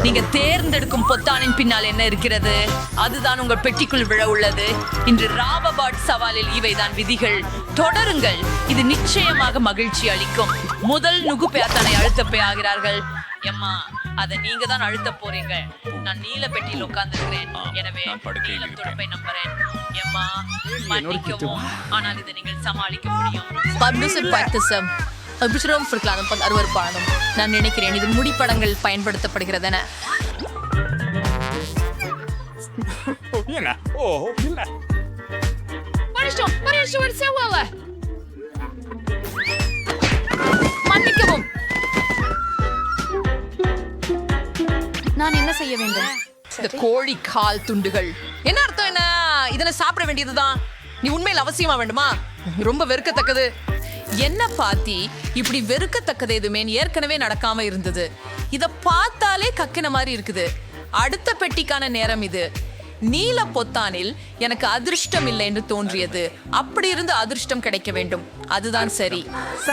நீங்க தேர்ந்தெடுக்கும் பொத்தானின் பின்னால் என்ன இருக்கிறது? அதுதான் உங்கள் பெட்டிக்குள் விழ உள்ளது. இன்று ராபபாட் சவாலில் இவைதான் விதிகள். தொடருங்கள், இது நிச்சயமாக மகிழ்ச்சி அளிக்கும். முதல் நுகுப்பேத்தனை அழுத்தப்பே ஆகிறார்கள். எம்மா, அதை நீங்க தான் அழுத்த போறீங்க. நான் நீல பெட்டியில் உட்கார்ந்திருக்கிறேன், எனவே நீலம் துடுப்பை நம்புறேன். எம்மா, மன்னிக்கவும், ஆனால் இதை நீங்கள் சமாளிக்க முடியும். அருவருப்பானதும் நான் நினைக்கிறேன் இது முடிப்படங்கள் பயன்படுத்தப்படுகிறதென. மன்னிக்கவும், நான் என்ன செய்ய வேண்டும்? இந்த கோழி கால் துண்டுகள் என்ன அர்த்தம்? என்ன இதனை சாப்பிட வேண்டியதுதான்? நீ உண்மையில் அவசியமா வேண்டுமா? ரொம்ப வெறுக்கத்தக்கது. என்ன பாத்தி, இப்படி வெறுக்கத்தக்கது எதுவுமே ஏற்கனவே நடக்காம இருந்தது. இத பார்த்தாலே கக்கின மாதிரி இருக்குது. அடுத்த பெட்டிக்கான நேரம் இது. நீல பொத்தானில் எனக்கு அதிர்ஷ்டம் இல்லை என்று தோன்றியது. அப்படி இருந்து அதிர்ஷ்டம் கிடைக்க வேண்டும். அதுதான் சரி.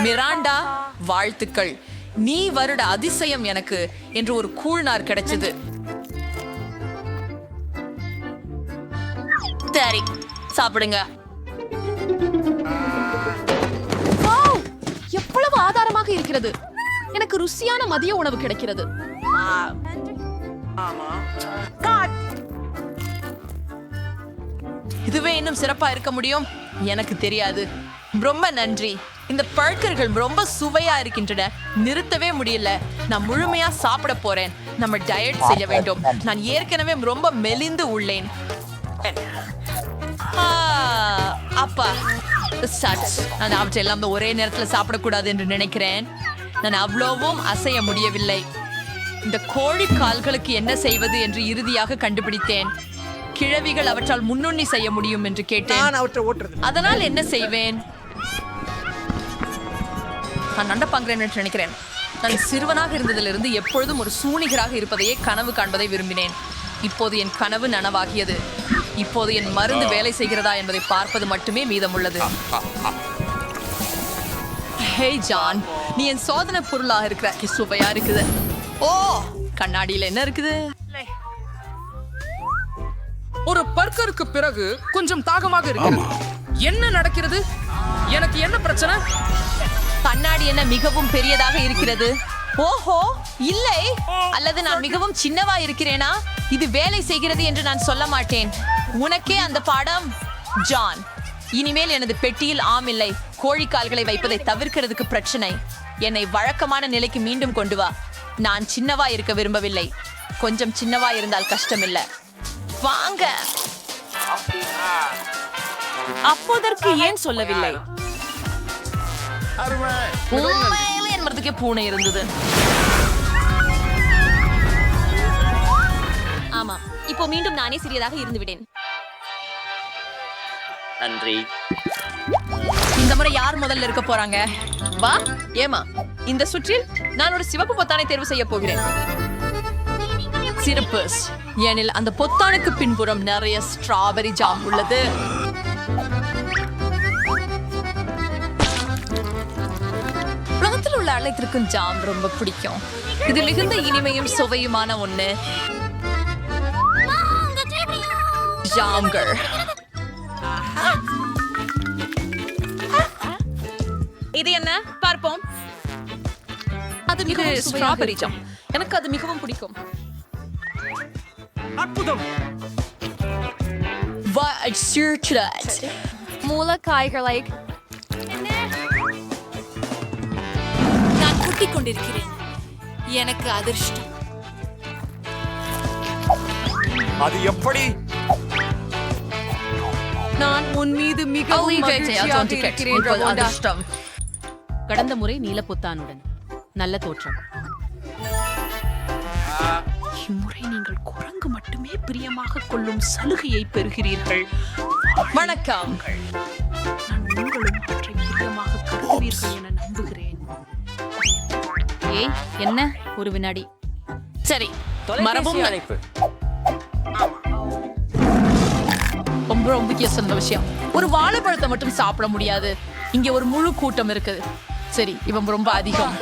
மிராண்டா, வாழ்த்துக்கள். நீ வருட அதிசயம் எனக்கு என்று ஒரு கூழ்நார் கிடைச்சது. சரி, சாப்பிடுங்க. எவ்வளவு ஆதாரமாக இருக்கிறது. எனக்கு ருசியான மதிய உணவு கிடைக்கிறது. இதுவே இன்னும் சிறப்பா இருக்க முடியும். எனக்கு தெரியாது. ரொம்ப நன்றி. இந்த பழக்கர்கள் ரொம்ப சுவையா இருக்கின்றன. நிறுத்தவே முடியல. நான் முழுமையா சாப்பிட போறேன். நம்ம டயட் செய்ய வேண்டும். நான் ஏற்கனவே ரொம்ப மெலிந்து உள்ளேன். அப்பா, நான் அவற்றையெல்லாம் ஒரே நேரத்தில் சாப்பிடக்கூடாது என்று நினைக்கிறேன். நான் அவ்வளவும் அசைய முடியவில்லை. இந்த கோழி கால்களுக்கு என்ன செய்வது என்று இறுதியாக கண்டுபிடித்தேன். கிழவிகள் அவற்றால் முன்னுண்ணி செய்ய முடியும் என்று கேட்டேன். அதனால் என்ன செய்வேன்? நான் நடப்பாங்கிறேன் என்று நினைக்கிறேன். நான் சிறுவனாக இருந்ததிலிருந்து எப்பொழுதும் ஒரு சூனிகராக இருப்பதையே கனவு காண்பதை விரும்பினேன். இப்போது என் கனவு நனவாகியது. இப்போது என் மருந்து வேலை செய்கிறதா என்பதை பார்ப்பது மட்டுமே மீதமுள்ளது. ஹே ஜான், நீ என் சோதனை பொருளாக இருக்கிற. சுவையா இருக்குது. ஓ, கண்ணாடியில் என்ன இருக்குது? ஒரு பர்கருக்கு பிறகு கொஞ்சம் தாகமாக இருக்கிறது. என்ன நடக்கிறது? எனக்கு என்ன பிரச்சனை? கண்ணாடி என்ன மிகவும் பெரியதாக இருக்கிறது? ஓஹோ, இல்லை. அல்லது நான் மிகவும் சின்னவா இருக்கிறேனா? இது வேலை செய்கிறது என்று நான் சொல்ல மாட்டேன். உனக்கே அந்த பாடம். ஜான், இனிமேல் எனது பெட்டியில் ஆம் இல்லை. கோழிக்கால்களை வைப்பதை தவிர்க்கிறதுக்கு பிரச்சனை. என்னை வழக்கமான நிலைக்கு மீண்டும் கொண்டு வா. நான் சின்னவா இருக்க விரும்பவில்லை. கொஞ்சம் சின்னவா இருந்தால் கஷ்டம் இல்லை. வாங்க. அப்போதற்கு ஏன் சொல்லவில்லை? என்பதற்கே பூனை இருந்தது. ஆமா, இப்போ மீண்டும் நானே சிறியதாக இருந்து விட்டேன். நன்றி. இந்த முறை யார் முதல்ல இருக்க போறாங்க? வா. ஏமா, இந்த சுற்றில் நான் ஒரு சிவப்பு பொத்தானை தேர்வு செய்ய போகிறேன். சிறப்பு, ஏனில் அந்த பொத்தானுக்கு பின்புறம் நிறைய ஸ்ட்ராபெரி ஜாம் உள்ளது. உலகத்தில் உள்ள அனைத்திற்கும் ஜாம் ரொம்ப பிடிக்கும். இது மிகுந்த இனிமையும் சுவையுமான ஒண்ணு. ஜாம்கள். இது என்ன பார்ப்போம். அது மிகவும் ஸ்ட்ராபெரி ஜாம். எனக்கு அது மிகவும் பிடிக்கும். அற்புதம். மூலக்காய்களை நான் குட்டிக் கொண்டிருக்கிறேன். எனக்கு அதிர்ஷ்டம். அது எப்படி? நான் உன் மீது மிகவும் மகிழ்ச்சியாக இருக்கிறேன். அதிர்ஷ்டம். கடந்த முறை நீலப்புத்தானுடன் நல்ல தோற்றம். இம்முறை நீங்கள் குரங்கு மட்டுமே பிரியமாக கொள்ளும் சலுகையை பெறுகிறீர்கள். வணக்கம். நான் உங்களும் அவற்றை பிரியமாக கருதுவீர்கள் என நம்புகிறேன். ஏய், என்ன? ஒரு வினாடி. சரி, மரபும் அழைப்பு. ரொம்ப முக்கிய சொன்ன விஷயம். ஒரு வாழைப்பழத்தை மட்டும் சாப்பிட முடியாது. இங்க ஒரு முழு கூட்டம் இருக்குது. சரி, இவன் ரொம்ப அதிகம்.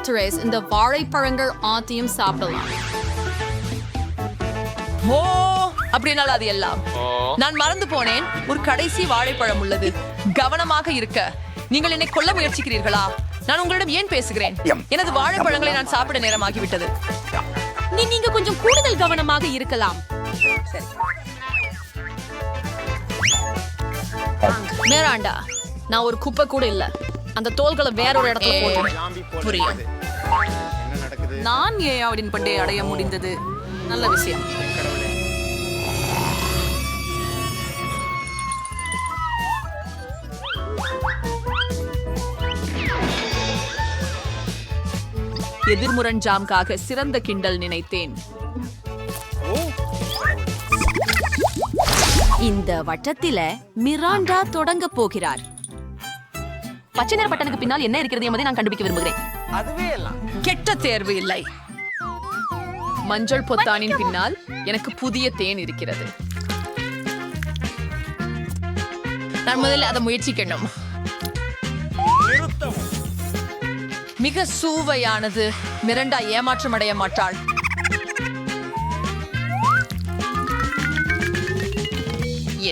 தெரேஸ் இந்த வாழைப்பழங்கள் ஆத்தையும் சாப்பிடலாம். ஓ அப்படினால் அது எல்லாம். நான் மறந்து போனேன், ஒரு கடைசி வாழைப்பழம் உள்ளது. கவனமாக இருக்க. நீங்கள் என்னை கொல்ல முயற்சிக்கிறீர்களா? நான் உங்களிடம் ஏன் பேசுகிறேன்? எனது வாழைப்பழங்களை நான் சாப்பிட நேரமாகிவிட்டது. நீங்க கொஞ்சம் கூடுதல் கவனமாக இருக்கலாம். மேராண்டா, நான் ஒரு குப்பை கூட இல்ல. அந்த தோள்களை வேற ஒரு இடத்துல போட்டு புரியுது. நான் ஏன் பண்டைய அடைய முடிந்தது. நல்ல விஷயம். எதிர்முரண் ஜாம்காக சிறந்த கிண்டல் நினைத்தேன். இந்த வட்டத்தில மிராண்டா தொடங்க போகிறார். பச்சை நிற பட்டனுக்கு பின்னால் என்ன இருக்கிறது என்பதை நான் கண்டுபிடிக்க விரும்புகிறேன். கெட்ட தேர்வு இல்லை. மஞ்சள் பொத்தானின் பின்னால் எனக்கு புதிய தேன் இருக்கிறது. நான் முதல்ல அதை முயற்சிக்கணும். மிக சுவையானது. மிரண்டா ஏமாற்றம் அடைய மாட்டாள்.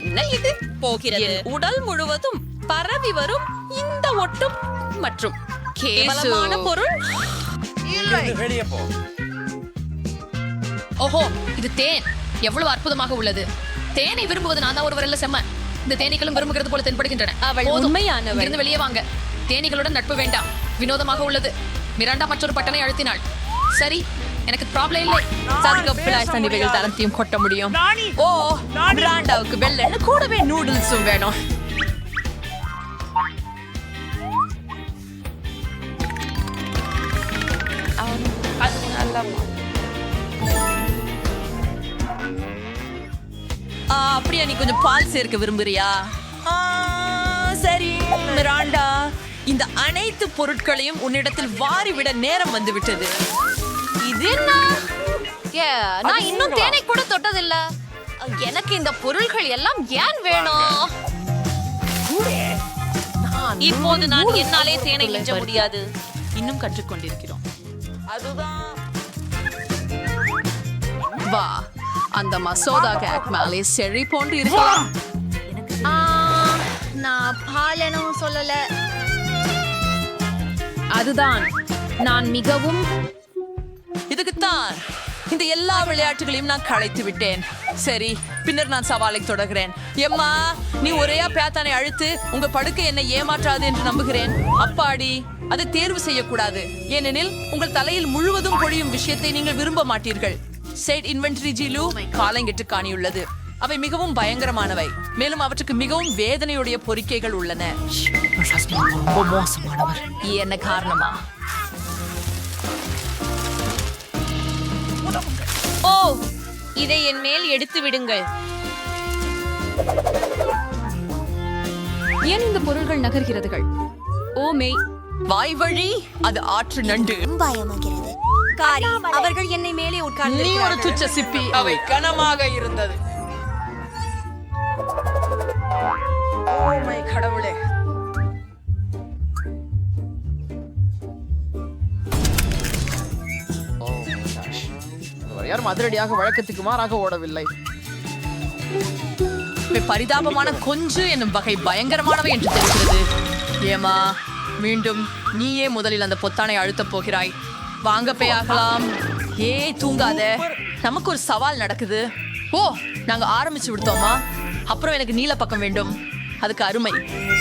என்ன இது போகிறது? உடல் முழுவதும் பரவி வரும் இந்த ஒட்டும் மற்றும் கேவலமான பொருள். ஓஹோ, இது தேன். எவ்வளவு அற்புதமாக உள்ளது. தேனை விரும்புவது நான் தான் ஒருவர் இல்ல செம்ம. இந்த தேனீக்களும் விரும்புகிறது போல தென்படுகின்றன. அவள் உண்மையானவள். இருந்து வெளியே வாங்க. தேனீகளுடன் நட்பு வேண்டாம். வினோதமாக உள்ளது. மிராண்டா மற்றொரு பட்டனை அழுத்தினாள். சரி, எனக்கு ப்ராப்ளம் இல்லை. சதுக்கப்பிளாய் சண்டிவைகள் தரத்தையும் கொட்ட முடியும். ஓ, மிராண்டாவுக்கு வெள்ளை கூடவே நூடுல்ஸும் வேணும். அப்படியா, நீ கொஞ்சம் பால் சேர்க்க விரும்புறியா? சரி மிராண்டா, இந்த அனைத்து பொருட்களையும் உன்னிடத்தில் வாரிவிட நேரம் வந்து விட்டது. இது என்ன? நான் இன்னும் தேனை கூட தொட்டதில்ல. எனக்கு இந்த பொருட்கள் எல்லாம் ஏன் வேணும்? இப்போது நான் என்னாலே தேனை மிஞ்ச முடியாது. இன்னும் கற்றுக்கொண்டிருக்கிறோம். வா, அந்த மசோதா கேக் மேலே செழி போன்று இருக்கலாம். நான் பாலனும் சொல்லல. அதுதான் நான் மிகவும் இதுக்குத்தான் இந்த எல்லா விளையாட்டுகளையும் நான் களைத்து விட்டேன். சரி, பின்னர் நான் சவாலை தொடர்கிறேன். எம்மா, நீ ஒரேயா பேத்தானை அழுத்து உங்க படுக்கை என்னை ஏமாற்றாது என்று நம்புகிறேன். அப்பாடி, அதை தேர்வு செய்யக்கூடாது. ஏனெனில் உங்கள் தலையில் முழுவதும் பொழியும் விஷயத்தை நீங்கள் விரும்ப மாட்டீர்கள். செட் இன்வென்டரி ஜிலு காலங்கெட்டு காணியுள்ளது. அவை மிகவும் பயங்கரமானவை. மேலும் அவற்றுக்கு மிகவும் வேதனையுடைய பொறிக்கைகள் உள்ளன. என்ன காரணமா? ஓ, இதை என் மேல் எடுத்து விடுங்கள். ஏன் இந்த பொருள்கள் நகர்கிறதுகள்? ஓ மெய், வாய் வழி அது ஆற்று நண்டு. பயமாகிறது. காரி, அவர்கள் என்னை மேலே நீ ஒரு உட்கார்ந்து துச்ச சிப்பி. அவை கனமாக இருந்தது. கடவுளே, யாரும் அதிரடியாக வழக்கத்துக்கு மாறாக ஓடவில்லை. பரிதாபமான கொஞ்சு என்னும் வகை பயங்கரமானவை என்று தெரிகிறது. ஏமா, மீண்டும் நீயே முதலில் அந்த பொத்தானை அழுத்தப் போகிறாய். வாங்க பேயாகலாம். தூங்காத. நமக்கு ஒரு சவால் நடக்குது. ஓ, நாங்க ஆரம்பிச்சு விடுத்தோமா? அப்புறம் எனக்கு நீல பக்கம் வேண்டும். அதுக்கு அருமை.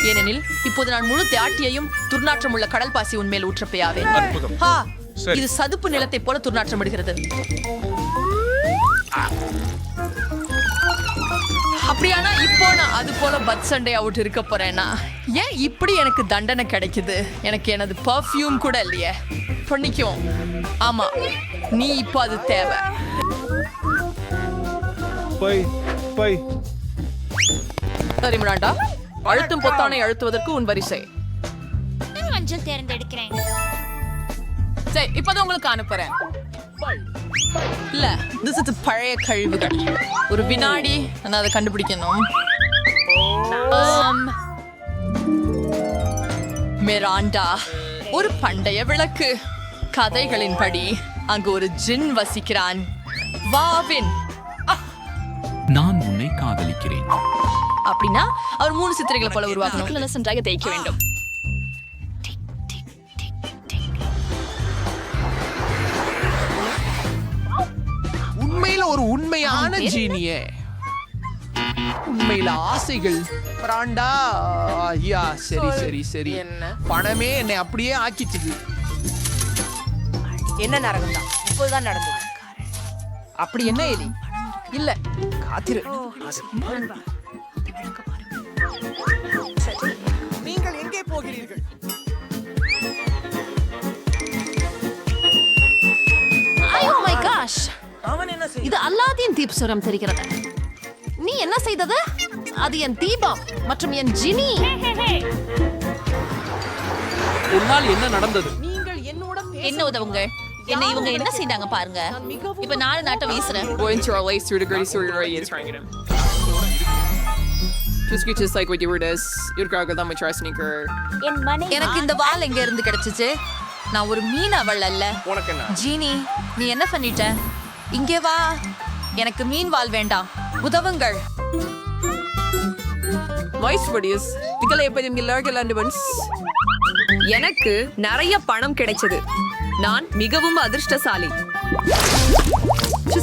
ஏனெனில் இப்போது நான் முழு தியாட்டியையும் துர்நாற்றம் உள்ள கடல் பாசி உன்மேல் ஊற்றப்பையாவே. இது சதுப்பு நிலத்தை போல துர்நாற்றம் விடுகிறது. அப்படியானா இப்போ நான் அது போல பத் சண்டை அவுட் இருக்க போறேன்னா ஏன் இப்படி எனக்கு தண்டனை கிடைக்குது? எனக்கு எனது பர்ஃப்யூம் கூட இல்லையே. பண்ணிக்கும். ஆமா, நீ இப்போ அது தேவை. சரி மிராண்டா, அழுத்தும் பொத்தானை அழுத்துவதற்கு உன் வரிசை. மஞ்சள் தேர்ந்தெடுக்கிறேன். சரி, இப்பதான் உங்களுக்கு அனுப்புறேன். இல்ல, this is பழைய கழிவுகள். ஒரு வினாடி நான் அதை கண்டுபிடிக்கணும். மிராண்டா, ஒரு பண்டைய விளக்கு. கதைகளின்படி அங்கு ஒரு ஜின் வசிக்கிறான். வாவின். நான் உன்னை காதலிக்கிறேன். அப்படின்னா அவர் 3 சித்திரைகளை போல உருவாக்கணும். நன்றாக தேய்க்க வேண்டும். உண்மையில ஒரு உண்மையான ஜீனியே. உண்மையில ஆசைகள் பிராண்டா. ஐயா சரி சரி சரி. பணமே என்னை அப்படியே ஆக்கிச்சுது. என்ன நரகம் தான் இப்போதான் நடந்தது. அப்படி என்ன எலி? இல்ல காத்திரு. நீங்கள் எங்கே போகிறீர்கள்? Oh my gosh. அவன் என்ன செய்ய? இது அல்லாதீன் தீப் சுரம் தெரிகிறது. நீ என்ன செய்தது? அது என் தீபம் மற்றும் என் ஜினி. உன்னால் என்ன நடந்தது? நீங்கள் என்னோட என்ன உதவுங்க? என்ன இவங்க என்ன செய்தாங்க பாருங்க. இப்ப 4 நாட்டை வீசுறேன். Going to our lace through the gritty story is trying to get him. Just like what you were this. You'd grab them with your sneaker. என் மனைவி எனக்கு இந்த வால் எங்க இருந்து கிடைச்சிச்சு? நான் ஒரு மீன் அவள் அல்ல. உனக்கு என்ன? ஜீனி, நீ என்ன பண்ணிட்ட? இங்கே வா. எனக்கு மீன் வால் வேண்டாம். உதவுங்கள். Nice buddies. Tikale எப்பதும் எல்லாரும் landmans. எனக்கு நிறைய பணம் கிடைச்சது. நான் மிகவும் அதிர்ஷ்டசாலி.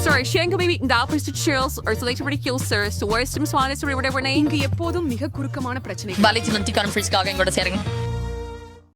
Sorry, Shango maybe இந்த opposite chills or so like pretty kills sir. So where's some swan is whatever name. இங்க எப்போதும் மிக குறுக்கமான பிரச்சனை. பாலிஜி நந்தி கான்ஃபரன்ஸ்க்காக எங்களோட சேருங்க.